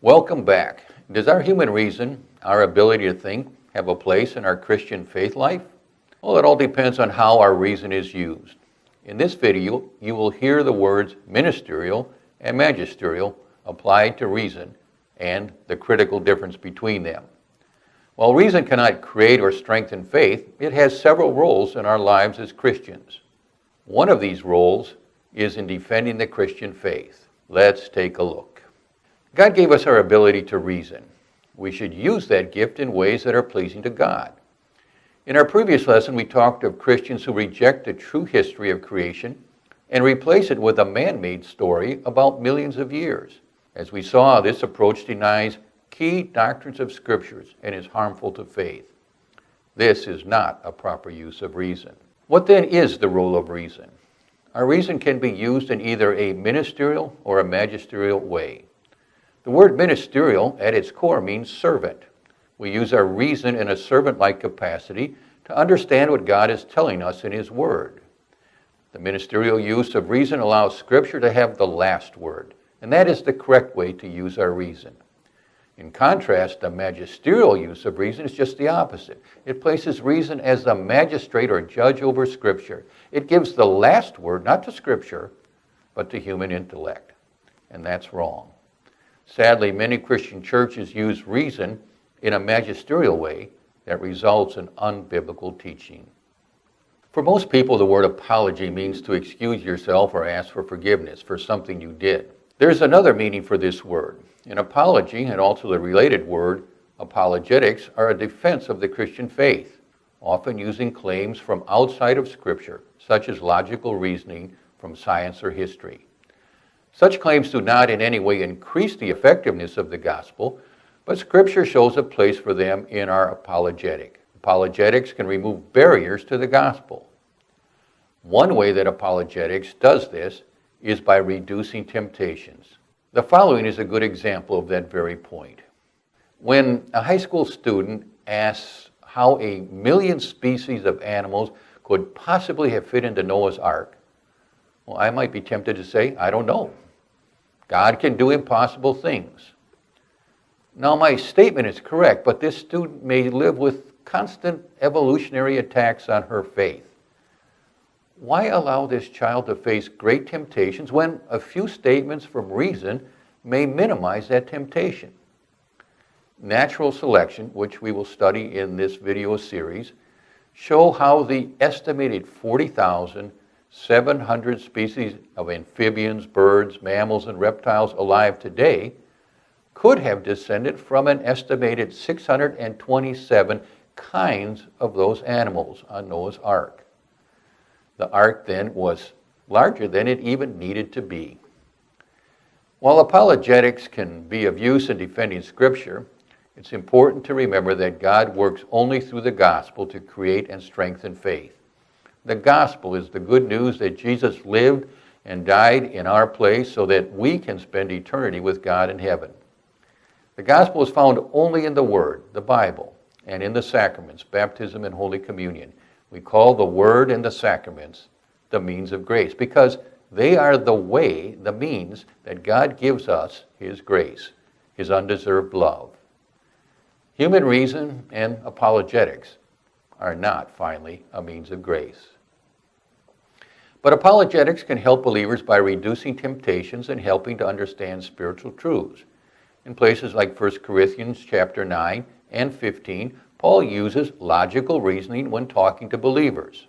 Welcome back. Does our human reason, our ability to think, have a place in our Christian faith life? Well, it all depends on how our reason is used. In this video, you will hear the words ministerial and magisterial applied to reason and the critical difference between them. While reason cannot create or strengthen faith, it has several roles in our lives as Christians. One of these roles is in defending the Christian faith. Let's take a look. God gave us our ability to reason. We should use that gift in ways that are pleasing to God. In our previous lesson, we talked of Christians who reject the true history of creation and replace it with a man-made story about millions of years. As we saw, this approach denies key doctrines of Scriptures and is harmful to faith. This is not a proper use of reason. What then is the role of reason? Our reason can be used in either a ministerial or a magisterial way. The word ministerial at its core means servant. We use our reason in a servant-like capacity to understand what God is telling us in His Word. The ministerial use of reason allows Scripture to have the last word, and that is the correct way to use our reason. In contrast, the magisterial use of reason is just the opposite. It places reason as the magistrate or judge over Scripture. It gives the last word, not to Scripture, but to human intellect, and that's wrong. Sadly, many Christian churches use reason in a magisterial way that results in unbiblical teaching. For most people, the word apology means to excuse yourself or ask for forgiveness for something you did. There's another meaning for this word. An apology, and also the related word apologetics, are a defense of the Christian faith, often using claims from outside of Scripture, such as logical reasoning from science or history. Such claims do not in any way increase the effectiveness of the gospel, but Scripture shows a place for them in our apologetic. Apologetics can remove barriers to the gospel. One way that apologetics does this is by reducing temptations. The following is a good example of that very point. When a high school student asks how 1,000,000 species of animals could possibly have fit into Noah's Ark, well, I might be tempted to say, I don't know. God can do impossible things. Now, my statement is correct, but this student may live with constant evolutionary attacks on her faith. Why allow this child to face great temptations when a few statements from reason may minimize that temptation? Natural selection, which we will study in this video series, show how the estimated 40,700 species of amphibians, birds, mammals, and reptiles alive today could have descended from an estimated 627 kinds of those animals on Noah's Ark. The ark then was larger than it even needed to be. While apologetics can be of use in defending Scripture, it's important to remember that God works only through the gospel to create and strengthen faith. The gospel is the good news that Jesus lived and died in our place so that we can spend eternity with God in heaven. The gospel is found only in the Word, the Bible, and in the sacraments, baptism and Holy Communion. We call the Word and the sacraments the means of grace because they are the way, the means that God gives us His grace, His undeserved love. Human reason and apologetics are not, finally, a means of grace. But apologetics can help believers by reducing temptations and helping to understand spiritual truths. In places like 1 Corinthians chapter 9 and 15, Paul uses logical reasoning when talking to believers.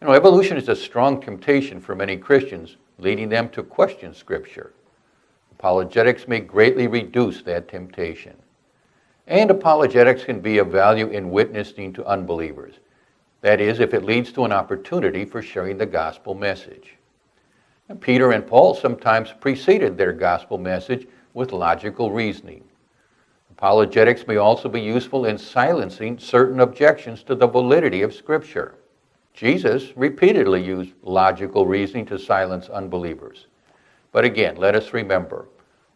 Evolution is a strong temptation for many Christians, leading them to question Scripture. Apologetics may greatly reduce that temptation. And apologetics can be of value in witnessing to unbelievers. That is, if it leads to an opportunity for sharing the gospel message. And Peter and Paul sometimes preceded their gospel message with logical reasoning. Apologetics may also be useful in silencing certain objections to the validity of Scripture. Jesus repeatedly used logical reasoning to silence unbelievers. But again, let us remember,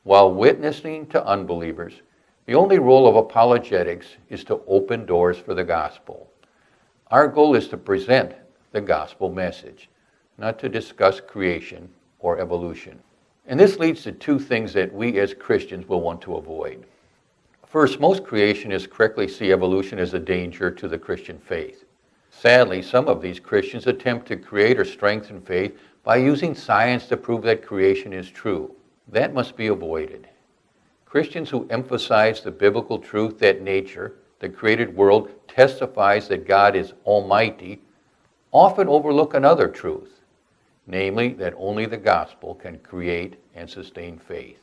while witnessing to unbelievers, the only role of apologetics is to open doors for the gospel. Our goal is to present the gospel message, not to discuss creation or evolution. And this leads to two things that we as Christians will want to avoid. First, most creationists correctly see evolution as a danger to the Christian faith. Sadly, some of these Christians attempt to create or strengthen faith by using science to prove that creation is true. That must be avoided. Christians who emphasize the biblical truth that nature, the created world, testifies that God is almighty, often overlook another truth, namely that only the gospel can create and sustain faith.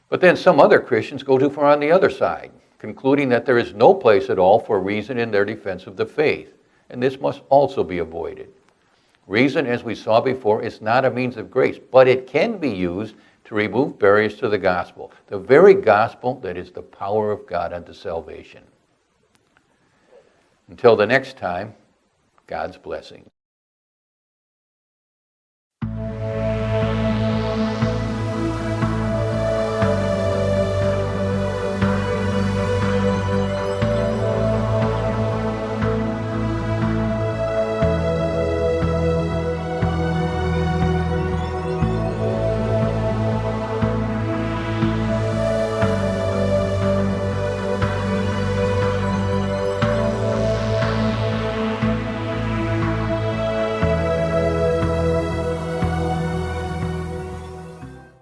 But then some other Christians go too far on the other side, concluding that there is no place at all for reason in their defense of the faith, and this must also be avoided. Reason, as we saw before, is not a means of grace, but it can be used to remove barriers to the gospel, the very gospel that is the power of God unto salvation. Until the next time, God's blessing.